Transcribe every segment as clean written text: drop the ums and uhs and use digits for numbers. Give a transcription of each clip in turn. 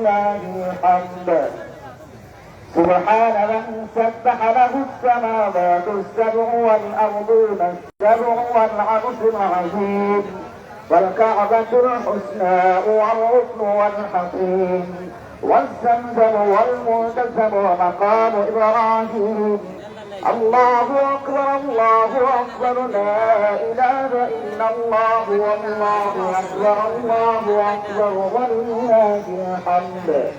ولله الحمد. سبحان من سبح له السماوات السبع والأرضون السبع والعرش العظيم والكعبة الحسنى والركن والحصين والزمزم والملتزم ومقام إبراهيم. الله أكبر الله أكبر لا إله إلا الله والله أكبر الله أكبر ولله الحمد.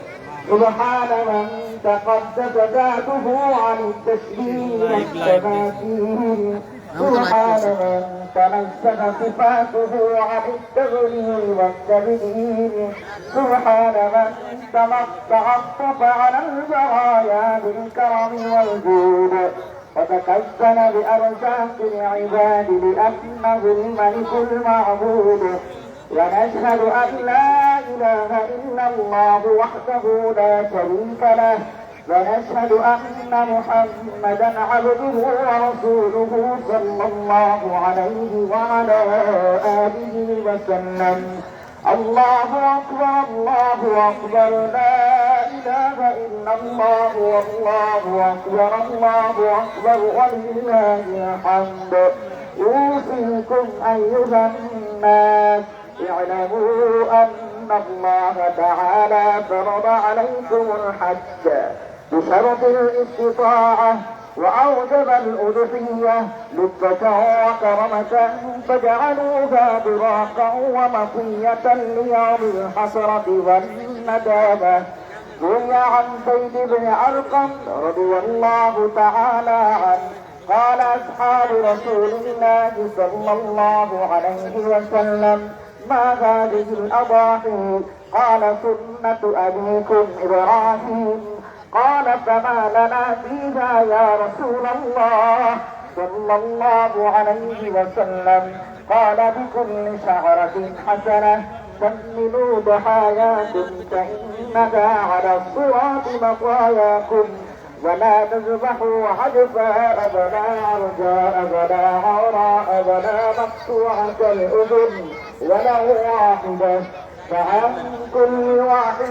سبحان من تقدس ذاته عن التشبيه والتماثيل. سبحان من تنزه صفاته عن التغيير والتبديل. سبحان من تعطف على البرايا بالكرم والجود وتكفل بأرزاق العباد لأنه الملك المعبود. ونشهد أن لا إله إلا الله وحده لا شريك له. ونشهد أن محمدا عبده ورسوله صلى الله عليه وعلى آله وسلم. الله أكبر الله أكبر لا إله إلا الله والله أكبر الله أكبر ولله الحمد. أوصيكم أيها الناس اعلموا أن الله تعالى فرض عليكم الحج بشرط الاستطاعة وأوجب الأضحية لذة وكرمة فجعلوها براقا ومطية ليوم الحسرة والندامة. روي عن زيد بن أرقم رضي الله تعالى عنه قال أصحاب رسول الله صلى الله عليه وسلم ما هذه الأضاحي؟ قال سنة أبيكم إبراهيم. قال فما لنا فيها يا رسول الله صلى الله عليه وسلم؟ قال بكل شعرة حسنة كملوا ضحاياكم فإنها على الصراط مطاياكم. ولا تذبحوا عجفاء ولا عرجاء ولا عوراء ولا مقطوعة الأذن ولا واحدة فعن كل واحد